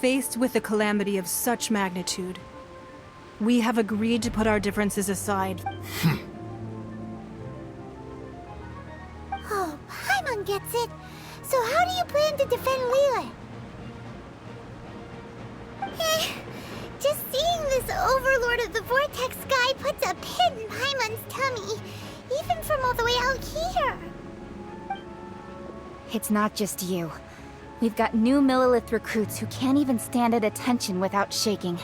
Faced with a calamity of such magnitude, we have agreed to put our differences aside. Oh, Paimon gets it. So how do you plan to defend Liyue? Just seeing this Overlord of the Vortex guy puts a pit in Paimon's tummy, even from all the way out here. It's not just you. We've got new Millelith recruits who can't even stand at attention without shaking.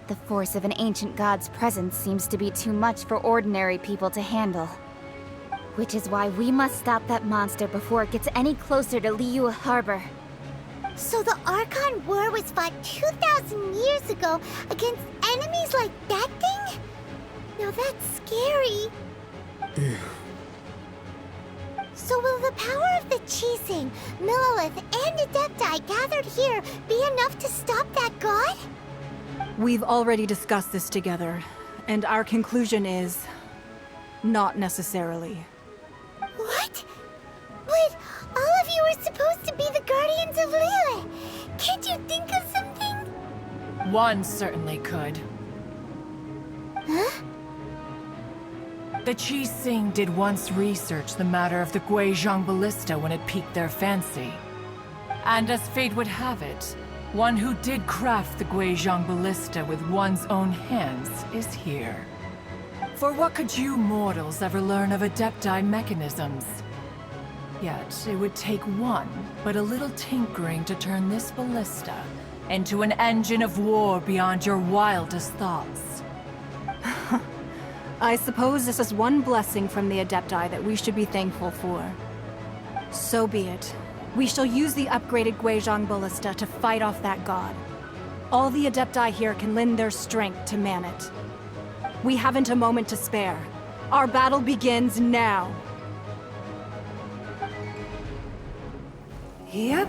The force of an ancient god's presence seems to be too much for ordinary people to handle. Which is why we must stop that monster before it gets any closer to Liyue Harbor. So the Archon War was fought 2,000 years ago against enemies like that thing? Now that's scary. So will the power of the Chising, Millelith, and Adepti gathered here be enough to stop that god? We've already discussed this together, and our conclusion is... not necessarily. What? But all of you are supposed to be the guardians of Liyue. Can't you think of something? One certainly could. Huh? The Chising did once research the matter of the Guizhong Ballista when it piqued their fancy. And as fate would have it, one who did craft the Guizhong Ballista with one's own hands is here. For what could you mortals ever learn of Adepti mechanisms? Yet, it would take one, but a little tinkering to turn this ballista into an engine of war beyond your wildest thoughts. I suppose this is one blessing from the Adepti that we should be thankful for. So be it. We shall use the upgraded Guizhong Ballista to fight off that god. All the Adepti here can lend their strength to man it. We haven't a moment to spare. Our battle begins now. Yep.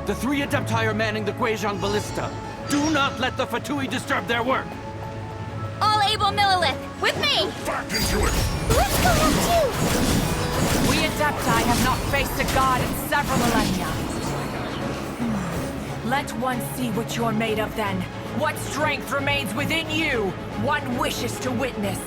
The three Adepti are manning the Guizhong Ballista. Do not let the Fatui disturb their work! All able Millelith, with me! Back into it! Let's go up too! We Adepti have not faced a god in several millennia. Let one see what you're made of then. What strength remains within you, one wishes to witness.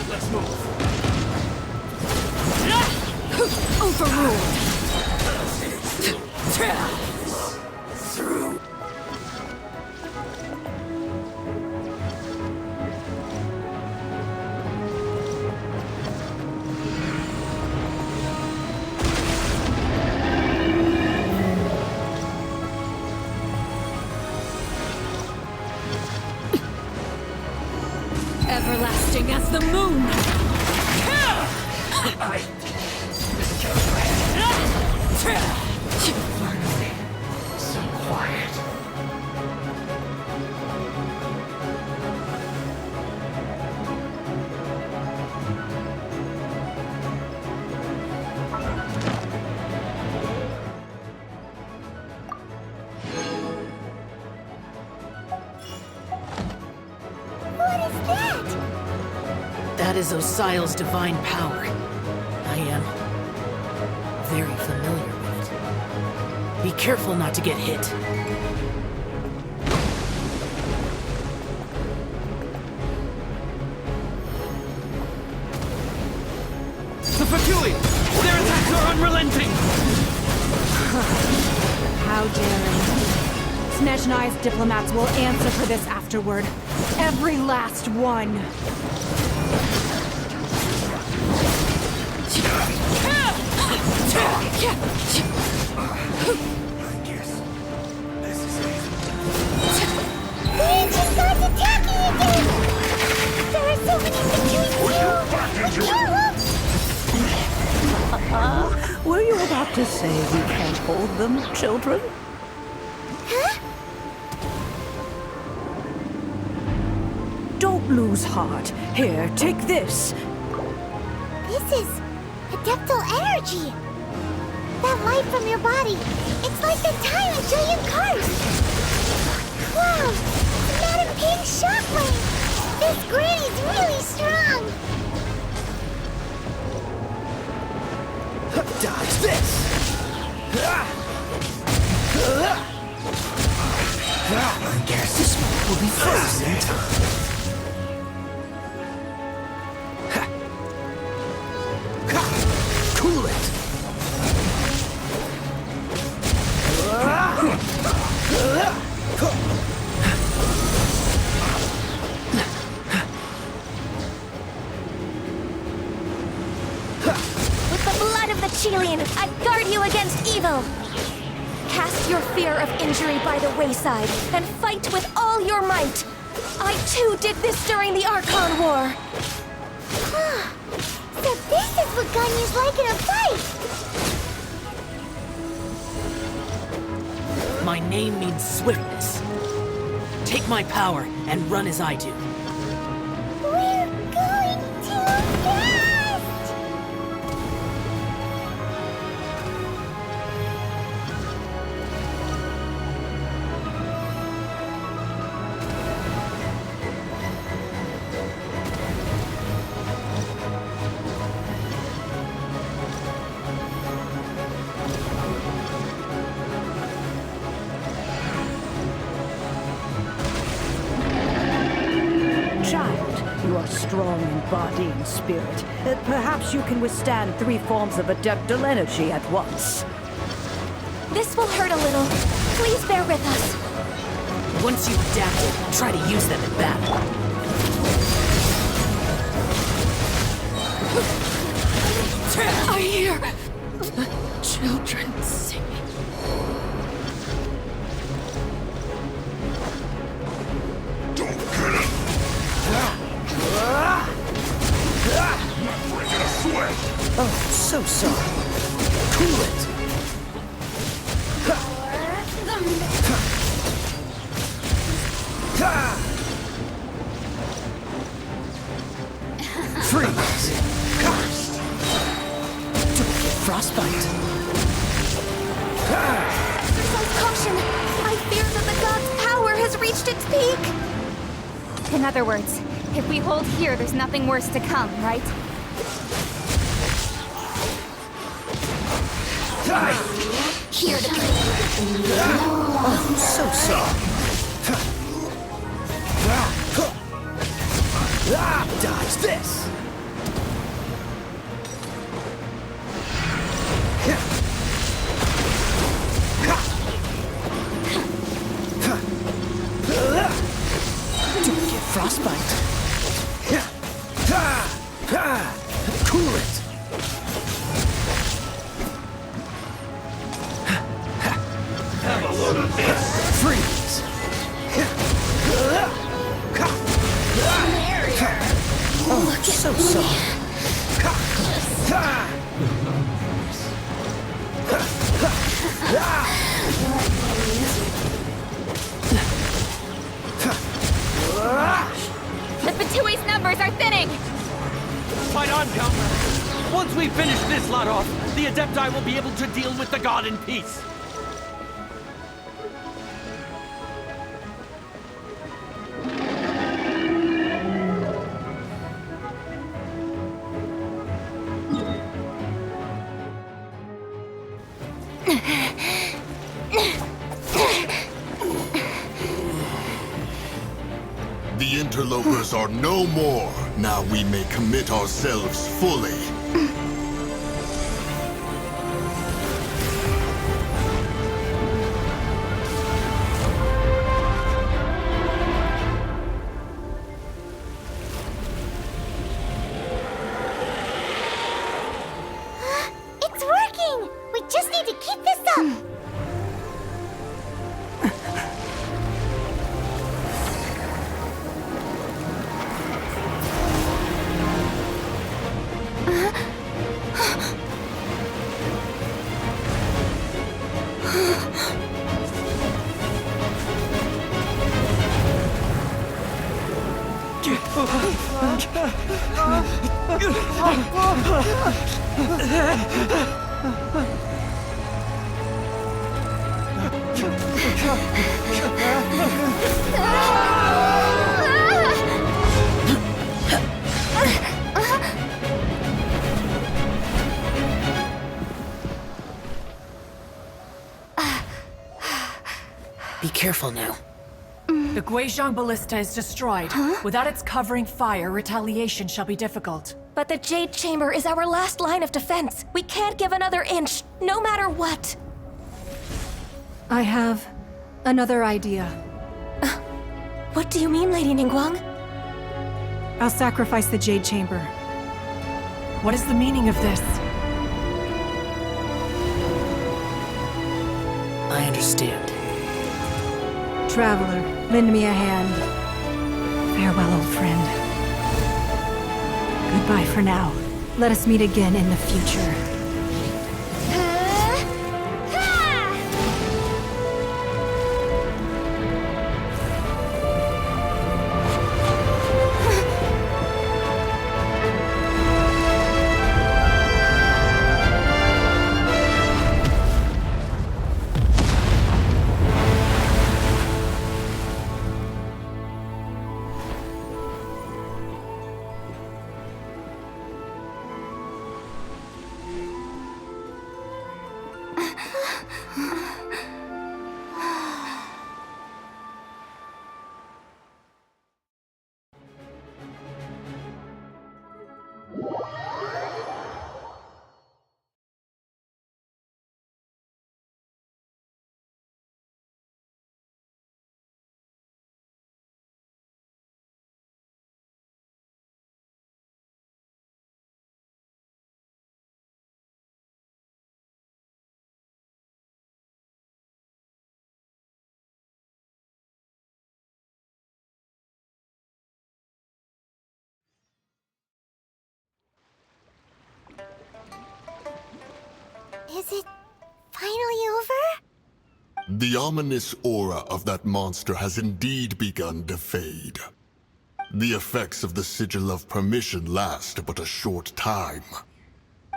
Let's move. Overruled! Through. Everlasting as the moon! Finally, so quiet. What is that? That is Osial's divine power. I am very familiar with it. Be careful not to get hit. The Fatui! Their attacks are unrelenting! How daring. Snezhnai's diplomats will answer for this afterward. Every last one. The ancient gods attacking again! There are so many Fatui too! Were you about to say we can't hold them, children? Huh? Don't lose heart. Here, take this. This is adeptal energy. That light from your body. It's like the time in Julian Cars. Wow! Madam King's shockwave! This granny's really strong! Dodge this! I guess this one will be frozen. Cool it! With the blood of the Chilean, I guard you against evil! Cast your fear of injury by the wayside, and fight with all your might! I too did this during the Archon War! So this is what Ganya's like in a fight! My name means swiftness. Take my power and run as I do. We're going too fast! Child, you are strong in body and spirit. Perhaps you can withstand 3 forms of adeptal energy at once. This will hurt a little. Please bear with us. Once you've adapted, try to use them in battle. I hear the children singing. Don't get it! Not breaking a sweat! Oh, so sorry. Cool it! Freeze! Don't get frostbite. Exercise caution! I fear that the god's power has reached its peak! In other words, if we hold here, there's nothing worse to come, right? Here to Oh, so sorry. Dodge this! Don't get frostbite. Cool it! Have a load of this! Freeze! Oh, so sorry. The Fatui's numbers are thinning! Fight on, comrade! Once we finish this lot off, the Adepti will be able to deal with the god in peace! The interlopers are no more. Now we may commit ourselves fully. It's working! We just need to keep this up! Be careful now. The Guizhong Ballista is destroyed. Without its covering fire, retaliation shall be difficult. But the Jade Chamber is our last line of defense. We can't give another inch, no matter what. I have another idea. What do you mean, Lady Ningguang? I'll sacrifice the Jade Chamber. What is the meaning of this? I understand. Traveler, lend me a hand. Farewell, old friend. Goodbye for now. Let us meet again in the future. Is it finally over? The ominous aura of that monster has indeed begun to fade. The effects of the Sigil of Permission last but a short time.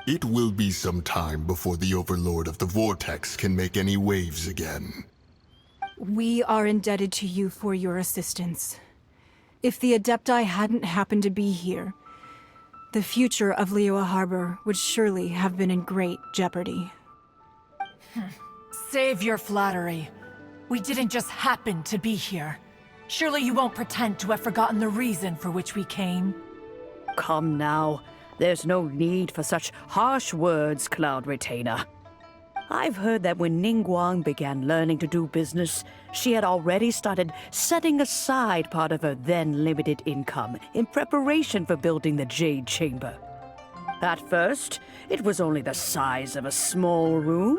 It will be some time before the Overlord of the Vortex can make any waves again. We are indebted to you for your assistance. If the Adepti hadn't happened to be here, the future of Liyue Harbor would surely have been in great jeopardy. Save your flattery. We didn't just happen to be here. Surely you won't pretend to have forgotten the reason for which we came. Come now. There's no need for such harsh words, Cloud Retainer. I've heard that when Ningguang began learning to do business, she had already started setting aside part of her then limited income in preparation for building the Jade Chamber. At first, it was only the size of a small room,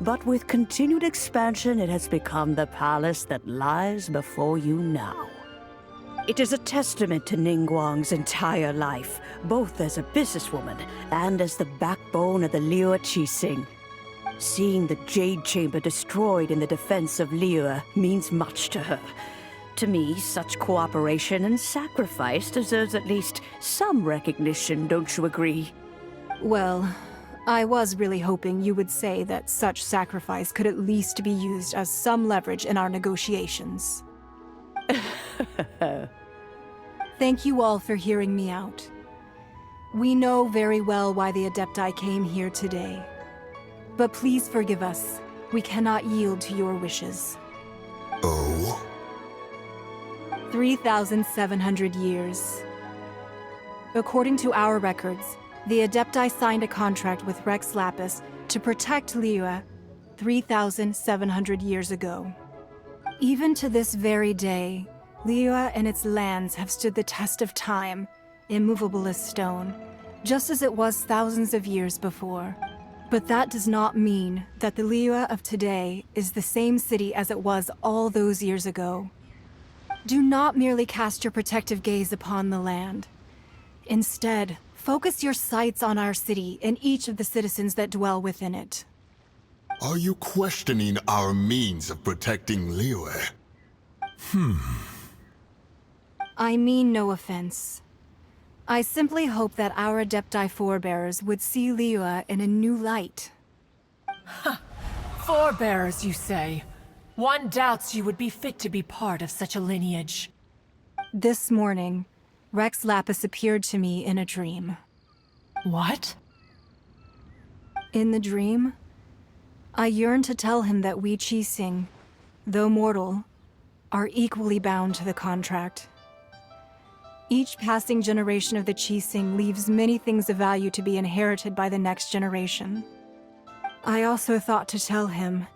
but with continued expansion, it has become the palace that lies before you now. It is a testament to Ningguang's entire life, both as a businesswoman and as the backbone of the Liyue Qixing. Seeing the Jade Chamber destroyed in the defense of Liyue means much to her. To me, such cooperation and sacrifice deserves at least some recognition, don't you agree? Well, I was really hoping you would say that such sacrifice could at least be used as some leverage in our negotiations. Thank you all for hearing me out. We know very well why the Adepti came here today. But please forgive us. We cannot yield to your wishes. Oh? 3,700 years. According to our records, the Adepti signed a contract with Rex Lapis to protect Liyue 3,700 years ago. Even to this very day, Liyue and its lands have stood the test of time, immovable as stone, just as it was thousands of years before. But that does not mean that the Liyue of today is the same city as it was all those years ago. Do not merely cast your protective gaze upon the land. Instead, focus your sights on our city and each of the citizens that dwell within it. Are you questioning our means of protecting Liyue? I mean no offense. I simply hope that our Adepti forebears would see Liyue in a new light. Forebearers, you say? One doubts you would be fit to be part of such a lineage. This morning, Rex Lapis appeared to me in a dream. What? In the dream, I yearned to tell him that we Qixing, though mortal, are equally bound to the contract. Each passing generation of the Qixing leaves many things of value to be inherited by the next generation. I also thought to tell him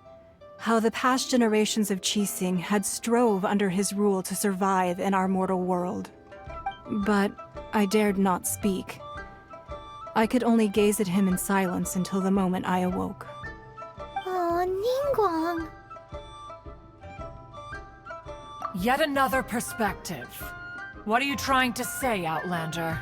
how the past generations of Qixing had strove under his rule to survive in our mortal world. But I dared not speak. I could only gaze at him in silence until the moment I awoke. Oh, Ningguang. Yet another perspective. What are you trying to say, Outlander?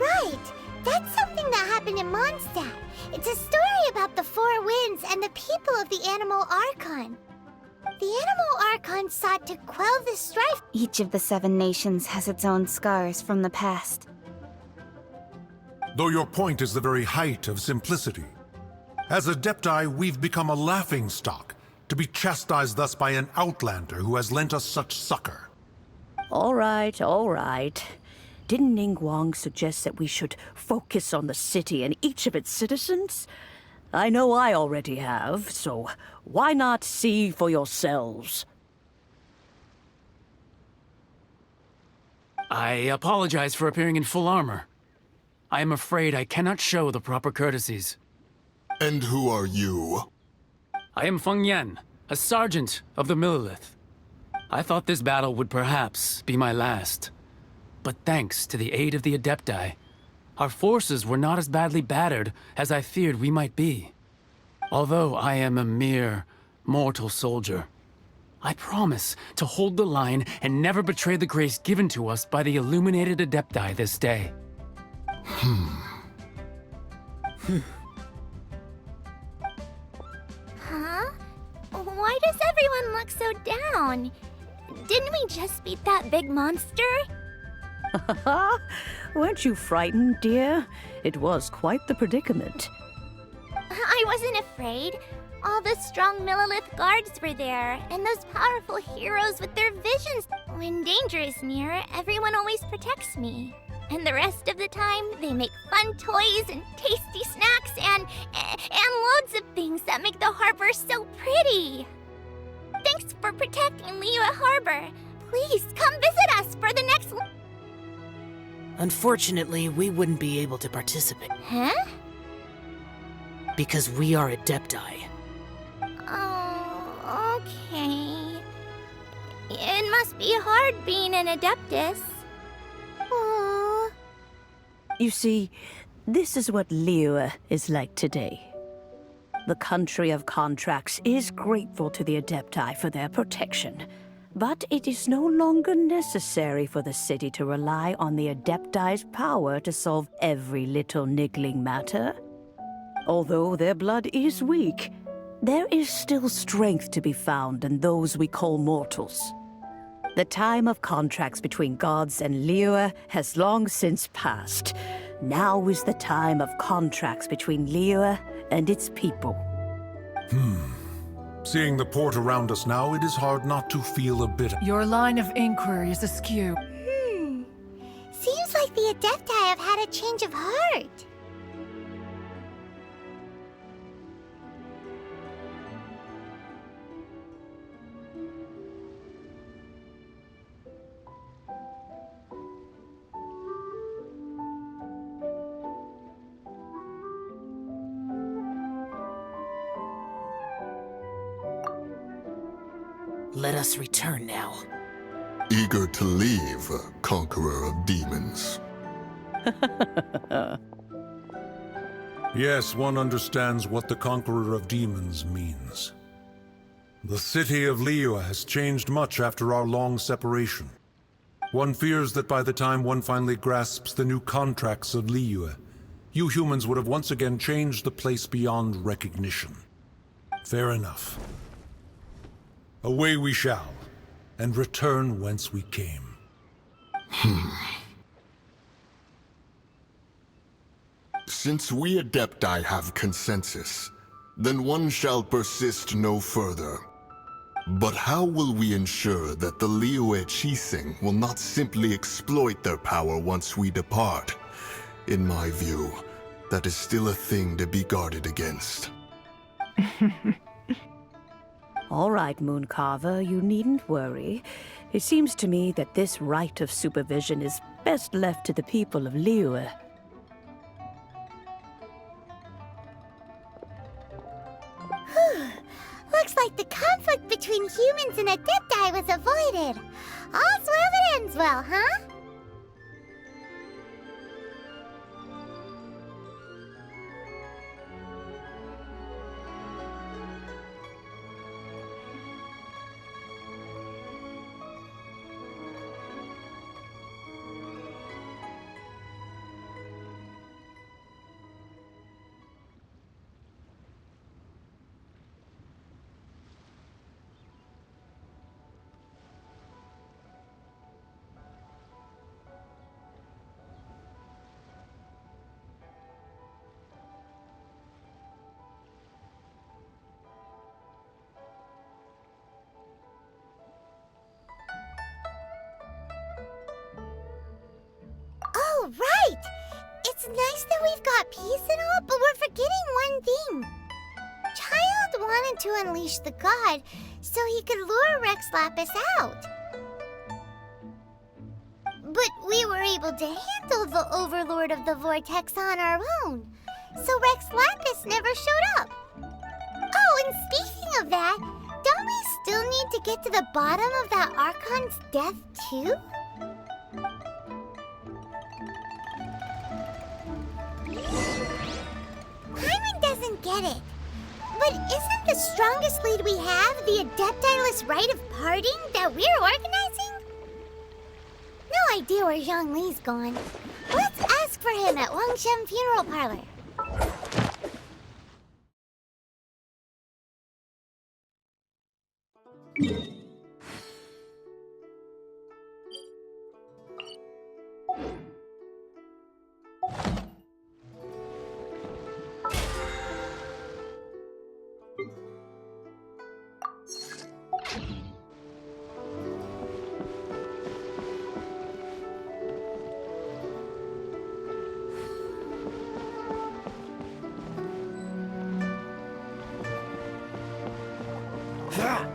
Right! That's something that happened in Mondstadt. It's a story about the Four Winds and the people of the Animal Archon. The Animal Archon sought to quell the strife. Each of the 7 nations has its own scars from the past. Though your point is the very height of simplicity. As Adepti, we've become a laughingstock, to be chastised thus by an outlander who has lent us such succor. All right, all right. Didn't Ningguang suggest that we should focus on the city and each of its citizens? I know I already have, so why not see for yourselves? I apologize for appearing in full armor. I am afraid I cannot show the proper courtesies. And who are you? I am Feng Yan, a sergeant of the Millelith. I thought this battle would perhaps be my last. But thanks to the aid of the Adepti, our forces were not as badly battered as I feared we might be. Although I am a mere mortal soldier, I promise to hold the line and never betray the grace given to us by the illuminated Adepti this day. Huh? Why does everyone look so down? Didn't we just beat that big monster? Weren't you frightened, dear? It was quite the predicament. I wasn't afraid. All the strong Millelith guards were there, and those powerful heroes with their visions. When danger is near, everyone always protects me. And the rest of the time, they make fun toys and tasty snacks and loads of things that make the harbor so pretty. Thanks for protecting Liyue Harbor. Please come visit us for the next... Unfortunately, we wouldn't be able to participate. Huh? Because we are Adepti. Oh, okay. It must be hard being an Adeptus. Aww. You see, this is what Liyue is like today. The country of contracts is grateful to the Adepti for their protection. But it is no longer necessary for the city to rely on the Adepti's power to solve every little niggling matter. Although their blood is weak, there is still strength to be found in those we call mortals. The time of contracts between gods and Liyue has long since passed. Now is the time of contracts between Liyue and its people. Seeing the port around us now, it is hard not to feel a bit... Your line of inquiry is askew. Seems like the Adepti have had a change of heart. Let us return now. Eager to leave, conqueror of demons. Yes, one understands what the Conqueror of Demons means. The city of Liyue has changed much after our long separation. One fears that by the time one finally grasps the new contracts of Liyue, you humans would have once again changed the place beyond recognition. Fair enough. Away we shall, and return whence we came. Since we Adepti have consensus, then one shall persist no further. But how will we ensure that the Liyue Qixing will not simply exploit their power once we depart? In my view, that is still a thing to be guarded against. All right, Mooncarver, you needn't worry. It seems to me that this right of supervision is best left to the people of Liyue. Looks like the conflict between humans and Adepti was avoided. All's well that ends well, huh? Oh, right! It's nice that we've got peace and all, but we're forgetting one thing. Child wanted to unleash the god so he could lure Rex Lapis out. But we were able to handle the Overlord of the Vortex on our own, so Rex Lapis never showed up. Oh, and speaking of that, don't we still need to get to the bottom of that Archon's death, too? Paimon doesn't get it. But isn't the strongest lead we have the Adeptiless Rite of Parting that we're organizing? No idea where Zhongli's gone. Let's ask for him at Wangshen Funeral Parlor. Ah!